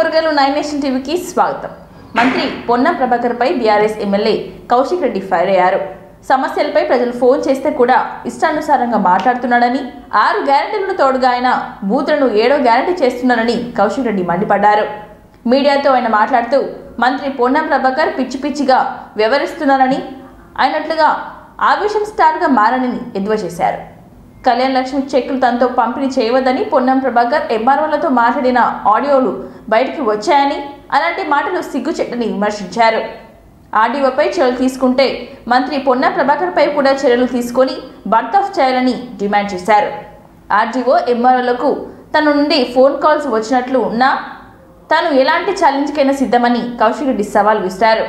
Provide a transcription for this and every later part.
కూరగాయలు 9 నేషన్ టీవీకి స్వాగతం. మంత్రి పొన్నం ప్రభాకర్ పై బీఆర్ఎస్ ఎమ్మెల్యే కౌశిక్ రెడ్డి ఫైర్ అయ్యారు. సమస్యలపై ప్రజలు ఫోన్ చేస్తే కూడా ఇష్టానుసారంగా మాట్లాడుతున్నాడని, 6 గ్యారెంటీలను తోడుగా ఆయన బూతులను 7వ గ్యారెంటీ చేస్తున్నారని కౌశిక్ రెడ్డి మండిపడ్డారు. మీడియాతో ఆయన మాట్లాడుతూ మంత్రి పొన్నం ప్రభాకర్ పిచ్చిగా వ్యవహరిస్తున్నారని, అయినట్లుగా ఆవేశం స్టార్గా మారని ఎద్దువ చేశారు. కళ్యాణ్ లక్ష్మి చెక్కులు తనతో పంపిణీ చేయవద్దని పొన్నం ప్రభాకర్ ఎంఆర్ఓలతో మాట్లాడిన ఆడియోలు బయటికి వచ్చాయని, అలాంటి మాటలు సిగ్గుచెట్టని విమర్శించారు. ఆర్డీఓపై చర్యలు తీసుకుంటే మంత్రి పొన్నం ప్రభాకర్ పై కూడా చర్యలు తీసుకొని బర్తాఫ్ చేయాలని డిమాండ్ చేశారు. ఆర్డీఓ ఎంఆర్ఓలకు తన నుండి ఫోన్ కాల్స్ వచ్చినట్లు ఉన్నా తాను ఎలాంటి ఛాలెంజ్కైనా సిద్ధమని కౌశిక్ రెడ్డి సవాల్ విసిరారు.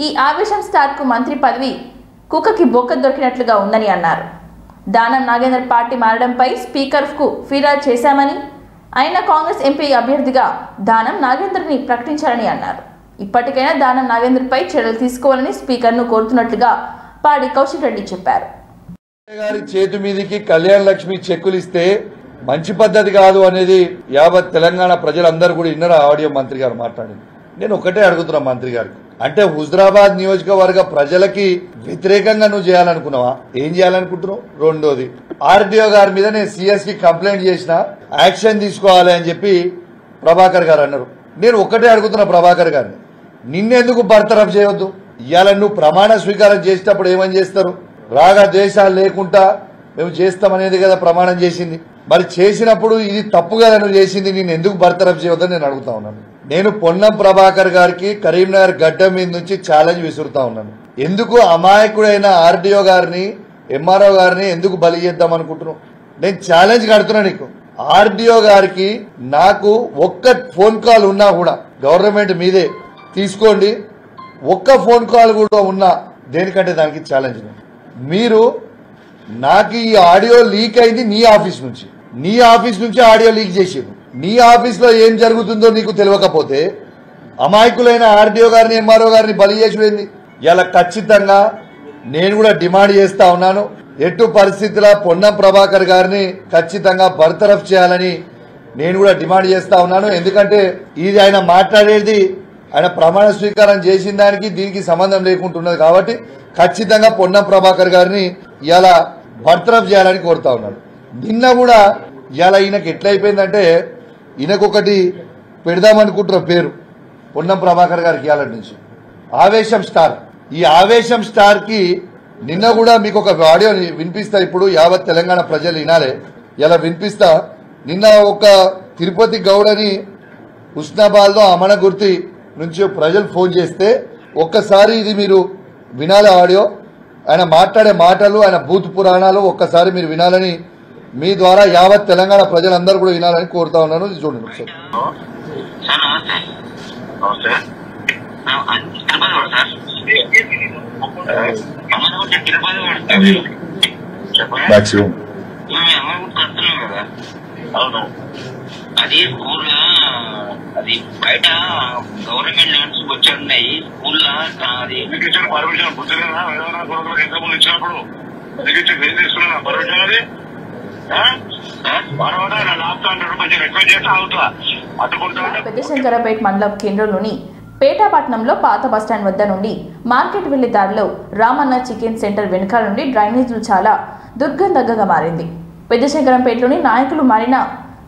ఈ ఆవేశం స్టార్కు మంత్రి పదవి కుక్కకి బొక్క దొరికినట్లుగా ఉందని అన్నారు. దానం నాగేందర్ పార్టీ మారడంపై స్పీకర్కు ఫిర్యాదు చేశామని, ఆయన కాంగ్రెస్ ఎంపీ అభ్యర్థిగా దానం నాగేందర్ని ప్రకటించారని అన్నారు. ఇప్పటికైనా దానం నాగేందర్పై చర్యలు తీసుకోవాలని స్పీకర్ను కోరుతున్నట్లుగా పాడి కౌశిక్ రెడ్డి చెప్పారు. గారి చేతి మీదకి కళ్యాణ లక్ష్మి చెక్కులు ఇస్తే మంచి పద్ధతి కాదు అనేది యావత్ తెలంగాణ ప్రజలందరూ కూడా ఇన్నర ఆడియో మంత్రి గారు మాట్లాడింది. నేను ఒకటే అడుగుతున్నా మంత్రి గారికి, అంటే హుజరాబాద్ నియోజకవర్గ ప్రజలకి వ్యతిరేకంగా నువ్వు చేయాలనుకున్నావా? ఏం చేయాలనుకుంటున్నావు? రెండోది, ఆర్డీఓ గారి మీద నేను సిఎస్ కి కంప్లైంట్ చేసిన, యాక్షన్ తీసుకోవాలి అని చెప్పి ప్రభాకర్ గారు అన్నారు. నేను ఒకటే అడుగుతున్నా ప్రభాకర్ గారిని, నిన్నెందుకు బర్తరఫ్ చేయొద్దు? ఇవాళ నువ్వు ప్రమాణ స్వీకారం చేసేటప్పుడు ఏమని చేస్తారు? రాగ ద్వేషాలు లేకుండా మేము చేస్తామనేది కదా ప్రమాణం చేసింది. మరి చేసినప్పుడు ఇది తప్పు కదా నువ్వు చేసింది, నేను ఎందుకు బర్తరఫ్ చేయొద్దని నేను అడుగుతా ఉన్నాను. నేను పొన్నం ప్రభాకర్ గారికి కరీంనగర్ గడ్డ మీద నుంచి ఛాలెంజ్ విసురుతా ఉన్నాను. ఎందుకు అమాయకుడైన ఆర్డీఓ గారిని, ఎంఆర్ఓ గారిని ఎందుకు బలి చేద్దాం అనుకుంటున్నావు? నేను ఛాలెంజ్ కడుతున్నా నీకు. ఆర్డీఓ గారికి నాకు ఒక్క ఫోన్ కాల్ ఉన్నా కూడా గవర్నమెంట్ మీదే తీసుకోండి, ఒక్క ఫోన్ కాల్ కూడా ఉన్నా దేనికంటే దానికి ఛాలెంజ్. మీరు నాకు ఈ ఆడియో లీక్ అయింది నీ ఆఫీస్ నుంచి ఆడియో లీక్ చేసారు. నీ ఆఫీస్ లో ఏం జరుగుతుందో నీకు తెలియకపోతే అమాయకులైన ఆర్డీఓ గారిని, ఎంఆర్ఓ గారిని బలి చేసుడేంది? ఇలా ఖచ్చితంగా నేను కూడా డిమాండ్ చేస్తా ఉన్నాను. ఎటు పరిస్థితుల్లో పొన్నం ప్రభాకర్ గారిని ఖచ్చితంగా బర్తరఫ్ చేయాలని నేను కూడా డిమాండ్ చేస్తా ఉన్నాను. ఎందుకంటే ఇది ఆయన మాట్లాడేది, ఆయన ప్రమాణ స్వీకారం చేసిన దానికి దీనికి సంబంధం లేకుంటున్నది కాబట్టి ఖచ్చితంగా పొన్నం ప్రభాకర్ గారిని ఇలా బర్తరఫ్ చేయాలని కోరుతా ఉన్నాను. నిన్న కూడా ఇలా ఈయనకి ఎట్లయిపోయిందంటే, ఈయనకొకటి పెడదామనుకుంటున్న పేరు పొన్నం ప్రభాకర్ గారికి ఇవాళ నుంచి ఆవేశం స్టార్. ఈ ఆవేశం స్టార్ కి నిన్న కూడా మీకు ఒక ఆడియో వినిపిస్తా, ఇప్పుడు యావత్ తెలంగాణ ప్రజలు వినాలే, ఇలా వినిపిస్తా. నిన్న ఒక తిరుపతి గౌడని హుస్నాబాద్ లో అమనగుర్తి నుంచి ప్రజలు ఫోన్ చేస్తే ఒక్కసారి ఇది మీరు వినాలి ఆడియో. ఆయన మాట్లాడే మాటలు, ఆయన బూత్ పురాణాలు ఒక్కసారి మీరు వినాలని, మీ ద్వారా యావత్ తెలంగాణ ప్రజలందరూ కూడా వినాలని కోరుతా ఉన్నాను. ఇది చూడండి ఒకసారి. అది స్కూల్, అది బయట గవర్నమెంట్ ల్యాండ్స్ వచ్చాయి స్కూల్లో. అది పర్మిషన్ పుస్తకంగా ఎంతమంది ఇచ్చినప్పుడు ఏం తీసుకున్నా పర్మిషన్ అది పెద్దశంకరపేట మండలం కేంద్రంలోని పేటాపట్నంలో పాత బస్టాండ్ వద్ద నుండి మార్కెట్ వెళ్లే దారిలో రామన్న చికెన్ సెంటర్ వెనుకాల నుండి డ్రైనేజీలు చాలా దుర్గంధంగా మారింది. పెద్దశంకరంపేటలోని నాయకులు మారిన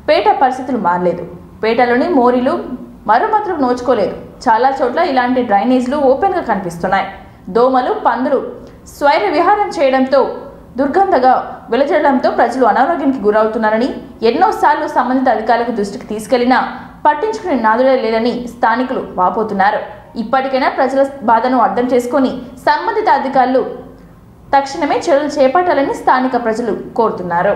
పేట పరిస్థితులు మారలేదు. పేటలోని మోరీలు మరమ్మతులు నోచుకోలేదు. చాలా చోట్ల ఇలాంటి డ్రైనేజీలు ఓపెన్గా కనిపిస్తున్నాయి. దోమలు, పందులు స్వైర విహారం చేయడంతో దుర్గంధంగా వెలజడంతో ప్రజలు అనారోగ్యానికి గురవుతున్నారని, ఎన్నోసార్లు సంబంధిత అధికారులకు దృష్టికి తీసుకెళ్లినా పట్టించుకునే నాదులే లేదని స్థానికులు వాపోతున్నారు. ఇప్పటికైనా ప్రజల బాధను అర్థం చేసుకుని సంబంధిత అధికారులు తక్షణమే చర్యలు చేపట్టాలని స్థానిక ప్రజలు కోరుతున్నారు.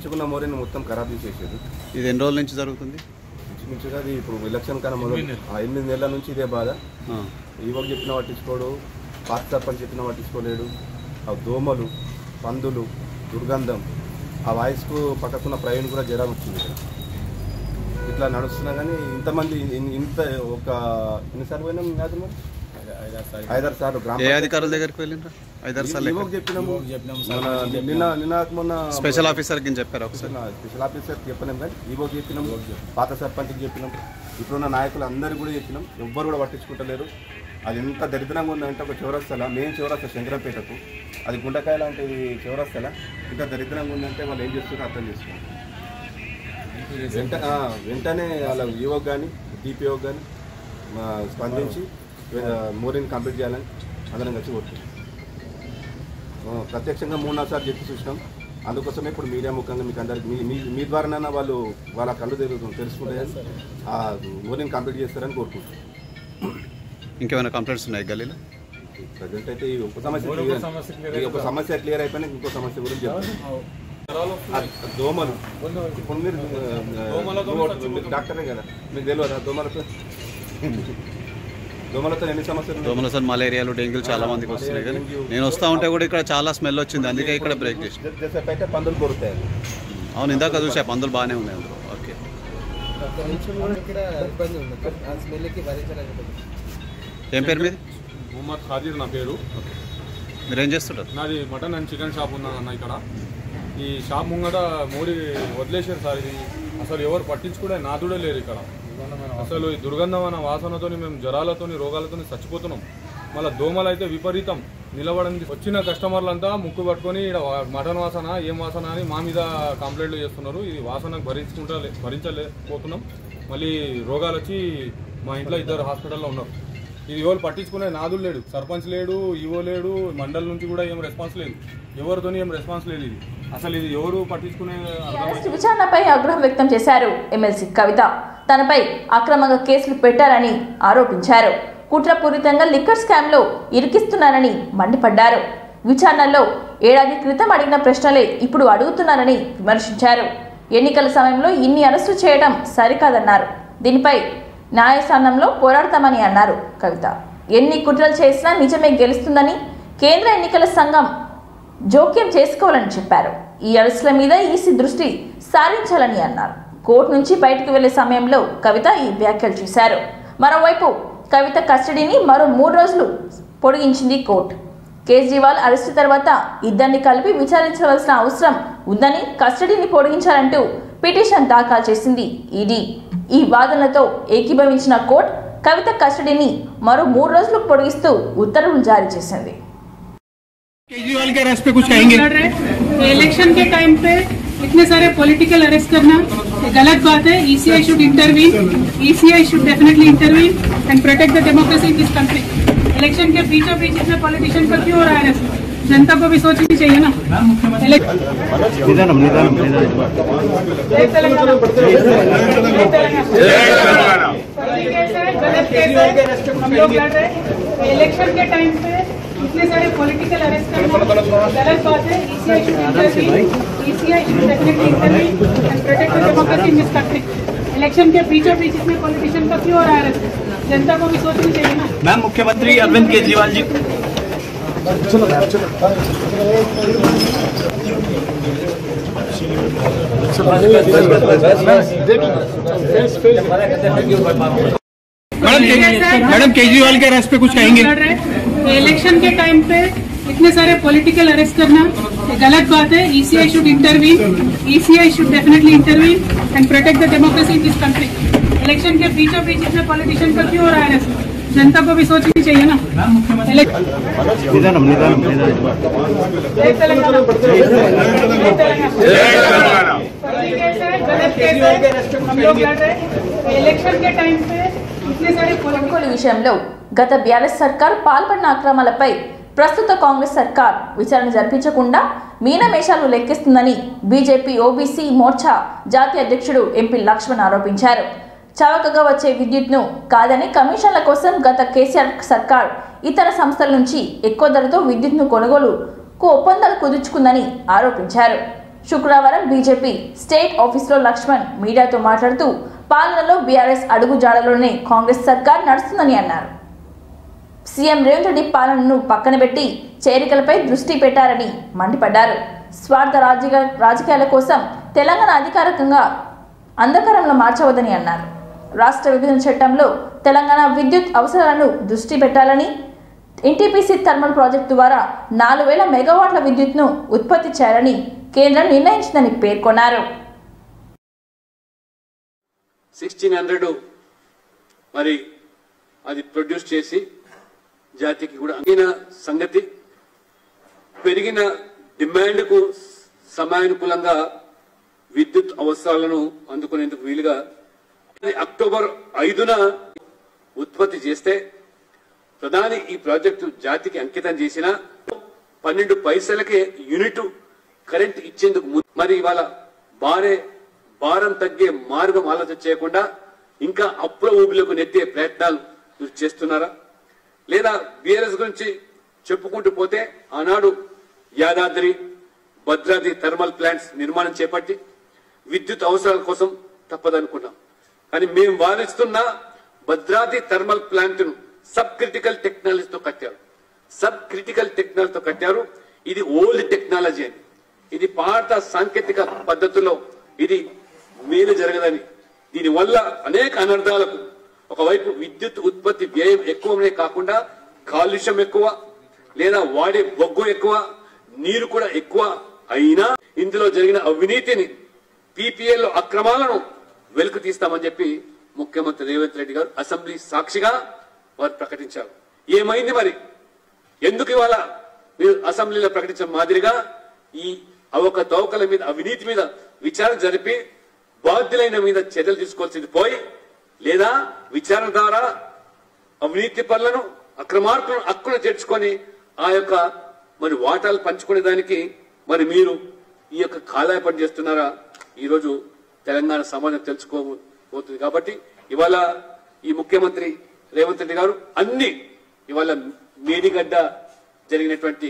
మంచిగున్న మోరీని మొత్తం ఖరాబ్ చేసేది. ఇది ఎన్ని రోజుల నుంచి జరుగుతుంది? ఇంచుమించుగా అది ఇప్పుడు ఎలక్షన్ కన్నా మొదలు 8 నెలల నుంచి ఇదే బాధ. ఈవోకి చెప్పిన పట్టించుకోడు, పాత సర్పంచ్ చెప్పిన పట్టించుకోలేడు. ఆ దోమలు, పందులు, దుర్గంధం, ఆ వాయిస్కు పక్కకున్న ప్రవీణ్ కూడా జ్వరం వచ్చింది. ఇట్లా నడుస్తున్నా కానీ ఇంతమంది ఇంత ఒక ఎన్నిసార్లు పోయినాం? 5-6 సార్లు గ్రామ అధికారుల దగ్గరికి వెళ్ళిండ్రా? 5-6 సార్లు చెప్పినాము. మొన్న స్పెషల్ ఆఫీసర్కి చెప్పారు. ఒకసారి స్పెషల్ ఆఫీసర్కి చెప్పినాం కానీ ఈవోకి చెప్పినాము, పాత సర్పంచ్కి చెప్పినాం, ఇప్పుడున్న నాయకులు అందరికీ కూడా చెప్పినాం. ఎవ్వరు కూడా పట్టించుకుంటలేరు. అది ఎంత దరిద్రంగా ఉందంటే ఒక చౌరస్తల, మెయిన్ చౌరస్తా శంకరంపేటకు, అది గుండకాయ లాంటి చౌరస్తల ఇంత దరిద్రంగా ఉందంటే వాళ్ళు ఏం చేస్తున్నారో అర్థం చేస్తున్నారు. వెంటనే వాళ్ళ ఈవోకి కానీ డిపిఓకి కానీ స్పందించి మోరీని కంప్లీట్ చేయాలని అందరం కలిసి కోరుతున్నాం. ప్రత్యక్షంగా 3-4 సార్లు చెప్పి చూసినాం. అందుకోసమే ఇప్పుడు మీడియా ముఖంగా మీకు అందరికి మీ ద్వారానైనా వాళ్ళు వాళ్ళ కళ్ళు తెలుసుకుంటే ఆ మోరీని కంప్లీట్ చేస్తారని కోరుకుంటున్నాం. ఇంకేమైనా కంప్లైంట్స్ ఉన్నాయి గల్లీలో? ప్రజెంట్ అయితే ఈ ఒక సమస్య క్లియర్ అయిపోయినా ఇంకో సమస్య గురించి చెప్తాను. దోమలు, ఇప్పుడు మీరు డాక్టరే కదా, మీకు తెలియదా దోమలతో ఎన్ని సమస్యలు? దోమలతో మలేరియాలు, డెంగ్యూ చాలా మందికి వస్తున్నాయి. కానీ నేను వస్తూ ఉంటే కూడా ఇక్కడ చాలా స్మెల్ వచ్చింది, అందుకే ఇక్కడ బ్రేక్ చేసి అయితే పందులు కొరుతాయి. అవును, ఇందాక చూసా పందులు బాగానే ఉన్నాయి అందులో. ఓకే, ఏం పేరు మీది? మొహమ్మద్ ఖాదీర్ నా పేరు. మీరేం చేస్తుంటారు? నాది మటన్ అండ్ చికెన్ షాప్ ఉన్నానన్న. ఇక్కడ ఈ షాప్ ముంగట మోడీ వదిలేశారు సార్. ఇది అసలు ఎవరు పట్టించుకునే నాదుడే లేరు ఇక్కడ. అసలు ఈ దుర్గంధమైన వాసనతో మేము జ్వరాలతో రోగాలతో చచ్చిపోతున్నాం. మళ్ళీ దోమలు అయితే విపరీతం. నిలబడానికి వచ్చిన కస్టమర్లంతా ముక్కు పట్టుకొని ఇక్కడ మటన్ వాసన ఏం వాసన అని మా మీద కంప్లైంట్లు చేస్తున్నారు. ఇది వాసన భరించలేకపోతున్నాం. మళ్ళీ రోగాలు వచ్చి మా ఇంట్లో 2 హాస్పిటల్లో ఉన్నారు. ఇది ఎవరు పట్టించుకునే నాదులు లేడు, సర్పంచ్ లేడు, ఈవో లేడు, మండలి నుంచి కూడా ఏం రెస్పాన్స్ లేదు, ఎవరితో ఏం రెస్పాన్స్ లేదు. ఇది అసలు ఇది ఎవరు పట్టించుకునే. విచారణపై ఆగ్రహం వ్యక్తం చేశారు ఎమ్మెల్సీ కవిత. తనపై అక్రమంగా కేసులు పెట్టారని ఆరోపించారు. కుట్రపూరితంగా లిక్కర్ స్కామ్ లో ఇరికిస్తున్నారని మండిపడ్డారు. విచారణలో ఏడాది క్రితం అడిగిన ప్రశ్నలే ఇప్పుడు అడుగుతున్నారని విమర్శించారు. ఎన్నికల సమయంలో ఇన్ని అరెస్టు చేయడం సరికాదన్నారు. దీనిపై న్యాయస్థానంలో పోరాడతామని అన్నారు కవిత. ఎన్ని కుట్రలు చేసినా నిజమే గెలుస్తుందని కేంద్ర ఎన్నికల సంఘం జోక్యం చేసుకోవాలని చెప్పారు. ఈ అరెస్టుల మీద ఈసీ దృష్టి సారించాలని అన్నారు. కోర్టు నుంచి బయటకు వెళ్లే సమయంలో కవిత ఈ వ్యాఖ్యలు చేశారు. మరోవైపు కవిత కస్టడీని మరో 3 రోజులు పొడిగించింది కోర్టు. కేజ్రీవాల్ అరెస్టు తర్వాత ఇద్దరిని కలిపి విచారించవలసిన అవసరం ఉందని కస్టడీని పొడిగించాలంటూ పిటిషన్ దాఖలు చేసింది ఈడీ. ఈ వాదనలతో ఏకీభవించిన కోర్టు కవిత కస్టడీని మరో 3 రోజులు పొడిగిస్తూ ఉత్తర్వులు జారీ చేసింది. केजरीवाल के अरेस्ट पे कुछ कहेंगे? इलेक्शन के टाइम पे इतने सारे पॉलिटिकल अरेस्ट करना गलत बात है. ECI should intervene. ECI should definitely intervene and protect the democracy in this country. Election के बीचों बीच इतने पॉलिटिशियन पर क्यों हो रहा है अरेस्ट? जनता को भी सोचनी चाहिए ना. हम लोग लड़ रहे इलेक्शन के टाइम पे इतने सारे पॉलिटिकल अरेस्ट करना गलत बात है. ECI should intervene. ECI should definitely intervene and protect the democracy in this country. Election के बीचों बीच इतने पॉलिटिशियन पर क्यों हो रहा है? जनता को भी सोचनी चाहिए ना. मैम, मुख्यमंत्री अरविंद केजरीवाल जी मैडम केजरीवाल के अरेस्ट पे कुछ कहेंगे? इलेक्शन के टाइम पे इतने सारे पॉलिटिकल अरेस्ट करना गलत बात है. ECI should intervene. ECI should definitely intervene and protect the democracy in this country. Election के बीचों बीच इतने पॉलिटिशियन पर क्यों हो रहा है? जनता को भी सोचनी चाहिए ना. हम लोग लड़ रहे इलेक्शन के टाइम पे इतने सारे కొనుగోలు విషయంలో గత బీఆర్ఎస్ సర్కార్ పాల్పడిన అక్రమాలపై ప్రస్తుత కాంగ్రెస్ సర్కార్ విచారణ జరిపించకుండా మీనమేషాలు లెక్కిస్తుందని బీజేపీ ఓబీసీ మోర్చా జాతీయ అధ్యక్షుడు ఎంపీ లక్ష్మణ్ ఆరోపించారు. చవకగా వచ్చే విద్యుత్ను కాదని కమిషన్ల కోసం గత కేసీఆర్ సర్కార్ ఇతర సంస్థల నుంచి ఎక్కువ ధరతో విద్యుత్ను కొనుగోలుకు ఒప్పందాలు కుదుర్చుకుందని ఆరోపించారు. శుక్రవారం బీజేపీ స్టేట్ ఆఫీసులో లక్ష్మణ్ మీడియాతో మాట్లాడుతూ పాలనలో బీఆర్ఎస్ అడుగుజాడలోనే కాంగ్రెస్ సర్కార్ నడుస్తుందని అన్నారు. సీఎం రేవంత్ రెడ్డి పాలనను పక్కన పెట్టి చేరికలపై దృష్టి పెట్టారని మండిపడ్డారు. స్వార్థ రాజకీయాల కోసం తెలంగాణ అధికారికంగా అంధకారంలో మార్చవద్దని అన్నారు. రాష్ట్ర విభజన చట్టంలో తెలంగాణ విద్యుత్ అవసరాలను దృష్టి పెట్టాలని, ఎన్టీపీసీ థర్మల్ ప్రాజెక్టు ద్వారా 4000 మెగావాట్ల విద్యుత్ను ఉత్పత్తి చేయాలని కేంద్రం నిర్ణయించిందని పేర్కొన్నారు. 1600 మరి అది ప్రొడ్యూస్ చేసి జాతికి కూడా అందిన సంగతి, పెరిగిన డిమాండ్కు సమయానుకూలంగా విద్యుత్ అవసరాలను అందుకునేందుకు వీలుగా అక్టోబర్ 5న ఉత్పత్తి చేస్తే ప్రధాని ఈ ప్రాజెక్టు జాతికి అంకితం చేసిన 12 పైసలకే యూనిట్ కరెంట్ ఇచ్చేందుకు మరి ఇవాళ భారం తగ్గే మార్గం ఆలోచన చేయకుండా ఇంకా అప్పుల ఊబిలోకి నెట్టే ప్రయత్నాలు మీరు చేస్తున్నారా? లేదా బీఆర్ఎస్ గురించి చెప్పుకుంటూ పోతే ఆనాడు యాదాద్రి భద్రాద్రి థర్మల్ ప్లాంట్స్ నిర్మాణం చేపట్టి విద్యుత్ అవసరాల కోసం తప్పదనుకున్నాం. కానీ మేము వాదిస్తున్న భద్రాద్రి థర్మల్ ప్లాంట్ ను సబ్ క్రిటికల్ టెక్నాలజీతో కట్టారు. సబ్ క్రిటికల్ టెక్నాలజీతో కట్టారు. ఇది ఓల్డ్ టెక్నాలజీ అని, ఇది పాత సాంకేతిక పద్ధతుల్లో ఇది మేలు జరగదని, దీనివల్ల అనేక అనర్థాలకు, ఒకవైపు విద్యుత్ ఉత్పత్తి వ్యయం ఎక్కువనే కాకుండా కాలుష్యం ఎక్కువ, లేదా వాడే బొగ్గు ఎక్కువ, నీరు కూడా ఎక్కువ అయినా ఇందులో జరిగిన అవినీతిని, పీపీఎల్ అక్రమాలను వెలుగు తీస్తామని చెప్పి ముఖ్యమంత్రి రేవంత్ రెడ్డి గారు అసెంబ్లీ సాక్షిగా వారు ప్రకటించారు. ఏమైంది మరి? ఎందుకు ఇవాళ మీరు అసెంబ్లీలో ప్రకటించిన మాదిరిగా ఈ అవకతవకల మీద, అవినీతి మీద విచారణ జరిపి బాధ్యులైన మీద చర్యలు తీసుకోవాల్సింది పోయి, లేదా విచారణ ద్వారా అవినీతి పనులను, అక్రమార్కులను హక్కును చేర్చుకొని ఆ యొక్క మరి వాటాలు పంచుకునే దానికి మరి మీరు ఈ యొక్క కాలాయ పని చేస్తున్నారా? ఈరోజు తెలంగాణ సమాజం తెలుసుకోబోతుంది. కాబట్టి ఇవాళ ఈ ముఖ్యమంత్రి రేవంత్ రెడ్డి గారు అన్ని ఇవాళ మేడిగడ్డ జరిగినటువంటి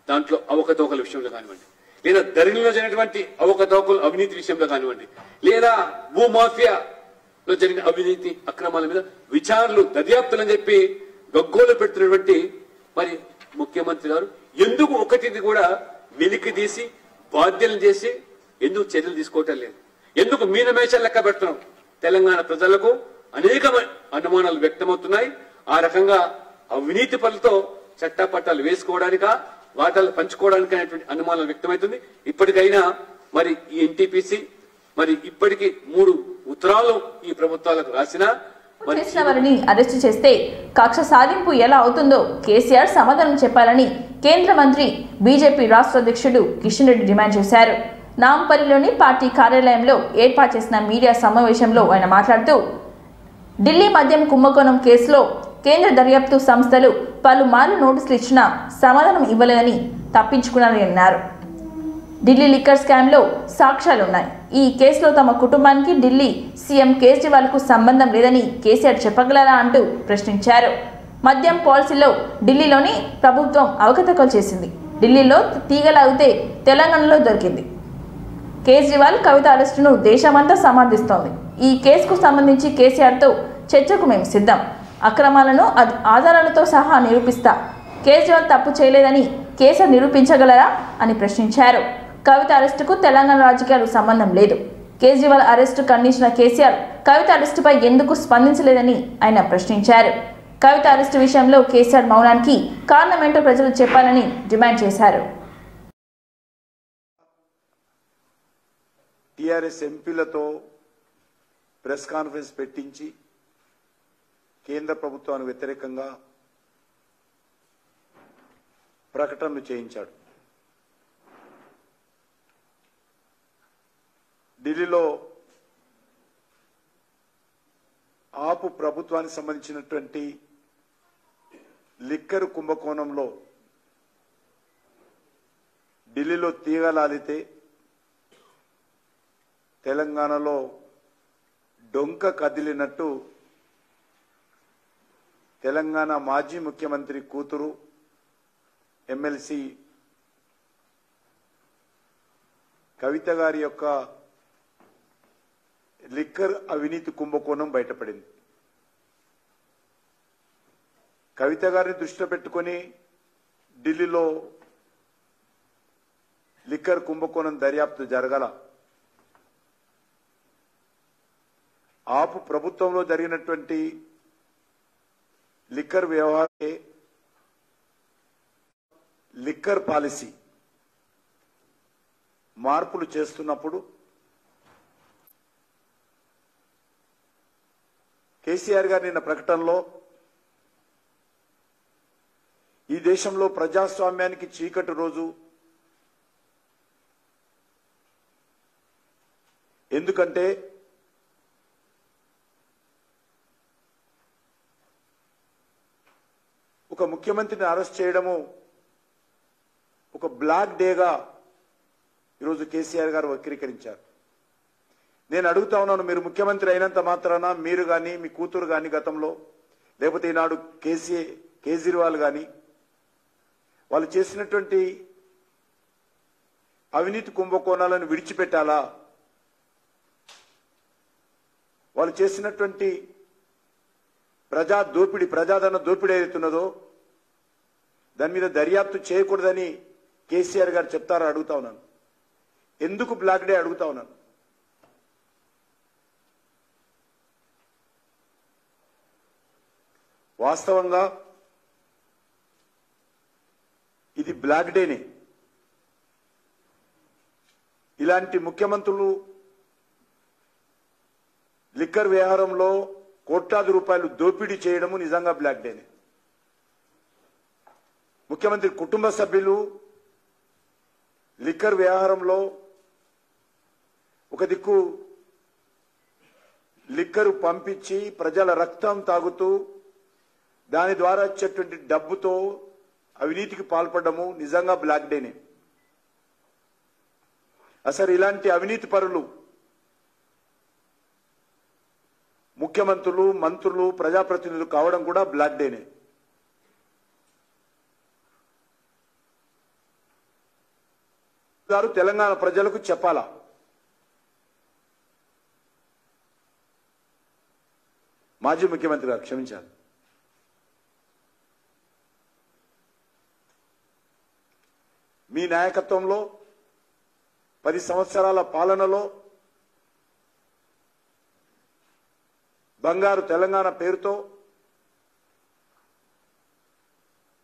దాంట్లో అవకతవకల విషయంలో కానివ్వండి, లేదా ధరణిలో జరిగినటువంటి అవకతవకలు అవినీతి విషయంలో కానివ్వండి, లేదా భూమాఫియాలో జరిగిన అవినీతి అక్రమాల మీద విచారణలు, దర్యాప్తులని చెప్పి గగ్గోలు పెడుతున్నటువంటి మరి ముఖ్యమంత్రి గారు ఎందుకు ఒకటిది కూడా వెలికి తీసి బాధ్యతలు చేసి ఎందుకు చర్యలు తీసుకోవటం లేదు? ఎందుకు మీనమేషాలు లెక్క పెడుతున్నాం? తెలంగాణ ప్రజలకు అనేక అనుమానాలు వ్యక్తమవుతున్నాయి. ఆ రకంగా అవినీతి పనులతో చట్టపట్టాలు వేసుకోవడానికా, వాటాలు పంచుకోవడానికి అనేటువంటి అనుమానాలు వ్యక్తమవుతుంది. ఇప్పటికైనా మరి ఈ ఎన్టీపీసీ మరి ఇప్పటికీ 3 ఉత్తరాలు ఈ ప్రభుత్వాలకు రాసినా చేసిన వారిని అరెస్టు చేస్తే కక్ష సాధింపు ఎలా అవుతుందో కేసీఆర్ సమాధానం చెప్పాలని కేంద్ర మంత్రి బీజేపీ రాష్ట్ర అధ్యక్షుడు కిషన్ రెడ్డి డిమాండ్ చేశారు. నాంపల్లిలోని పార్టీ కార్యాలయంలో ఏర్పాటు చేసిన మీడియా సమావేశంలో ఆయన మాట్లాడుతూ, ఢిల్లీ మద్యం కుంభకోణం కేసులో కేంద్ర దర్యాప్తు సంస్థలు పలుమార్లు నోటీసులు ఇచ్చినా సమాధానం ఇవ్వలేదని తప్పించుకున్నారని అన్నారు. ఢిల్లీ లిక్కర్ స్కామ్లో సాక్ష్యాలున్నాయి. ఈ కేసులో తమ కుటుంబానికి ఢిల్లీ సీఎం కేజ్రీవాల్కు సంబంధం లేదని కేసీఆర్ చెప్పగలరా అంటూ ప్రశ్నించారు. మద్యం పాలసీలో ఢిల్లీలోని ప్రభుత్వం అవకతవకలు చేసింది. ఢిల్లీలో తీగలాగితే తెలంగాణలో దొరికింది. కేజ్రీవాల్ కవిత అరెస్టును దేశమంతా సమర్థిస్తోంది. ఈ కేసుకు సంబంధించి కేసీఆర్తో చర్చకు మేము సిద్ధం. అక్రమాలను ఆధారాలతో సహా నిరూపిస్తా. కేజ్రీవాల్ తప్పు చేయలేదని కేసీఆర్ నిరూపించగలరా అని ప్రశ్నించారు. కవిత అరెస్టుకు తెలంగాణ రాజకీయాలు సంబంధం లేదు. కేజ్రీవాల్ అరెస్టు ఖండించిన కేసీఆర్ కవిత అరెస్టుపై ఎందుకు స్పందించలేదని ఆయన ప్రశ్నించారు. కవిత అరెస్టు విషయంలో కేసీఆర్ మౌనానికి కారణమేంటో ప్రజలు చెప్పాలని డిమాండ్ చేశారు. టీఆర్ఎస్ ఎంపీలతో ప్రెస్ కాన్ఫరెన్స్ పెట్టించి కేంద్ర ప్రభుత్వానికి వ్యతిరేకంగా ప్రకటనలు చేయించాడు. ఢిల్లీలో ఆపు ప్రభుత్వానికి సంబంధించినటువంటి లిక్కర్ కుంభకోణంలో ఢిల్లీలో తీగలాలితే తెలంగాణలో డొంక కదిలినట్టు తెలంగాణ మాజీ ముఖ్యమంత్రి కూతురు ఎమ్మెల్సీ కవిత గారి యొక్క లిక్కర్ అవినీతి కుంభకోణం బయటపడింది. కవిత గారిని దృష్టిలో పెట్టుకొని ఢిల్లీలో లిక్కర్ కుంభకోణం దర్యాప్తు జరగల. ఆపు ప్రభుత్వంలో జరిగినటువంటి లిక్కర్ వ్యవహారం లిక్కర్ పాలసీ మార్పులు చేస్తున్నప్పుడు కేసీఆర్ గారు నిన్న ప్రకటనలో ఈ దేశంలో ప్రజాస్వామ్యానికి చీకటి రోజు, ఎందుకంటే ఒక ముఖ్యమంత్రిని అరెస్ట్ చేయడము ఒక బ్లాక్ డేగా ఈరోజు కేసీఆర్ గారు వక్రీకరించారు. నేను అడుగుతా ఉన్నాను, మీరు ముఖ్యమంత్రి అయినంత మాత్రాన మీరు కానీ మీ కూతురు కానీ గతంలో, లేకపోతే ఈనాడు కేజ్రీవాల్ కానీ వాళ్ళు చేసినటువంటి అవినీతి కుంభకోణాలను విడిచిపెట్టాలా? వాళ్ళు చేసినటువంటి ప్రజాధన దోపిడీ ఏదైతున్నదో దాని మీద దర్యాప్తు చేయకూడదని కేసీఆర్ గారు చెప్తారా అడుగుతా ఉన్నాను. ఎందుకు బ్లాక్ డే అడుగుతా ఉన్నాను. వాస్తవంగా ఇది బ్లాక్ డేనే. ఇలాంటి ముఖ్యమంత్రులు లిక్కర్ వ్యవహారంలో కోట్లాది రూపాయలు దోపిడీ చేయడము నిజంగా బ్లాక్ డేనే. ముఖ్యమంత్రి కుటుంబ సభ్యులు లిక్కర్ వ్యవహారంలో ఒక దిక్కు లిక్కరు పంపించి ప్రజల రక్తం తాగుతూ దాని ద్వారా వచ్చేటువంటి డబ్బుతో అవినీతికి పాల్పడము నిజంగా బ్లాక్ డేనే. అసలు ఇలాంటి అవినీతి పరులు ముఖ్యమంత్రులు, మంత్రులు, ప్రజాప్రతినిధులు కావడం కూడా బ్లాక్ డేనే. గారు తెలంగాణ ప్రజలకు చెప్పాలా, మాజీ ముఖ్యమంత్రి గారు క్షమించాలి, మీ నాయకత్వంలో 10 సంవత్సరాల పాలనలో బంగారు తెలంగాణ పేరుతో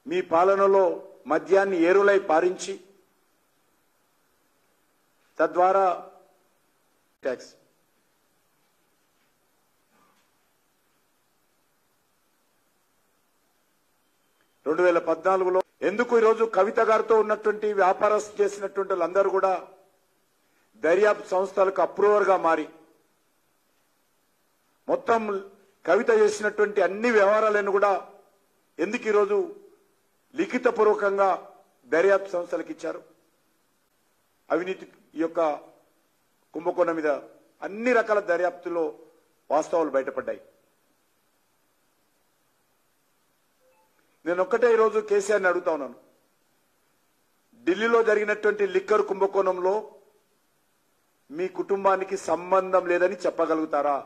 మీ పాలనలో మద్యాన్ని ఏరులై పారించి తద్వారా ట్యాక్స్ 2014లో ఎందుకు ఈరోజు కవిత గారితో ఉన్నటువంటి వ్యాపారస్తు చేసినటువంటి వాళ్ళందరూ కూడా దర్యాప్తు సంస్థలకు అప్రూవర్ గా మారి మొత్తం కవిత చేసినటువంటి అన్ని వ్యవహారాలను కూడా ఎందుకు ఈరోజు లిఖితపూర్వకంగా దర్యాప్తు సంస్థలకు ఇచ్చారు? అవినీతి యొక్క కుంభకోణం మీద అన్ని రకాల దర్యాప్తులో వాస్తవాలు బయటపడ్డాయి. నేను ఒక్కటే ఈరోజు కేసీఆర్ని అడుగుతా ఉన్నాను, ఢిల్లీలో జరిగినటువంటి లిక్కర్ కుంభకోణంలో మీ కుటుంబానికి సంబంధం లేదని చెప్పగలుగుతారా?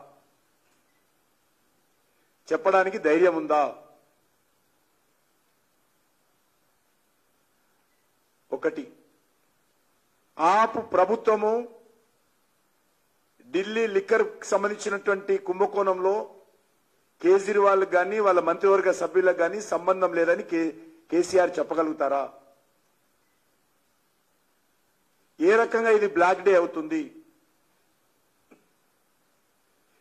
చెప్పడానికి ధైర్యం ఉందా? ఒకటి, ఆపు ప్రభుత్వము ఢిల్లీ లిక్కర్ సంబంధించినటువంటి కుంభకోణంలో కేజ్రీవాల్ గాని వాళ్ళ మంత్రివర్గ సభ్యులకు గాని సంబంధం లేదని కేసీఆర్ చెప్పగలుగుతారా? ఏ రకంగా ఇది బ్లాక్ డే అవుతుంది?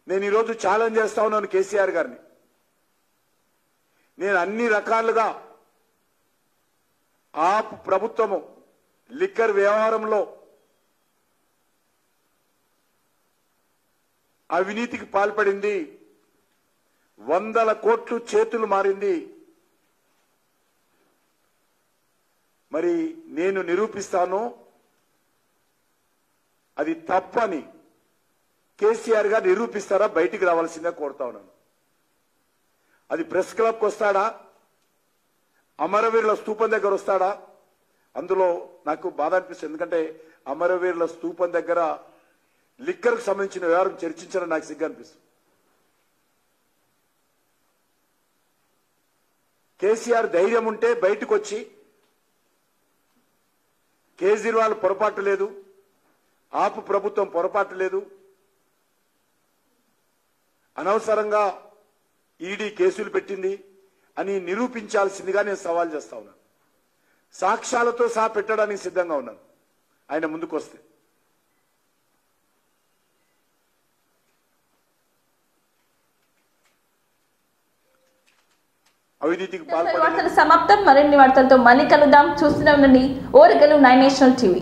నేను ఈరోజు ఛాలెంజ్ చేస్తా ఉన్నాను కేసీఆర్ గారిని. నేను అన్ని రకాలుగా ఆ ప్రభుత్వము లిక్కర్ వ్యవహారంలో అవినీతికి పాల్పడింది, 100 కోట్లు చేతులు మారింది. మరి నేను నిరూపిస్తాను అది తప్పని. కేసీఆర్ గారు నిరూపిస్తారా? బయటికి రావాల్సిందే కోరుతా ఉన్నాను. అది ప్రెస్ క్లబ్కి వస్తాడా, అమరవీరుల స్తూపం దగ్గర వస్తాడా? అందులో నాకు బాధ అనిపిస్తుంది. ఎందుకంటే అమరవీరుల స్తూపం దగ్గర లిక్కర్కు సంబంధించిన వ్యవహారం చర్చించడం నాకు సిగ్గు అనిపిస్తుంది. కేసీఆర్ ధైర్యం ఉంటే బయటకు వచ్చి కేజ్రీవాల్ పొరపాటు లేదు, ఆపు ప్రభుత్వం పొరపాటు లేదు, అనవసరంగా ఈడీ కేసులు పెట్టింది అని నిరూపించాల్సిందిగా నేను సవాల్ చేస్తా ఉన్నాను. సాక్ష్యాలతో సహా పెట్టడానికి సిద్ధంగా ఉన్నాను ఆయన ముందుకు వస్తే. అవినీతికి వార్తలు సమాప్తం. మరిన్ని వార్తలతో మళ్ళీ కలుద్దాం. చూస్తూనే ఉండండి ఓరుగల్లు 9 నేషనల్ టీవీ.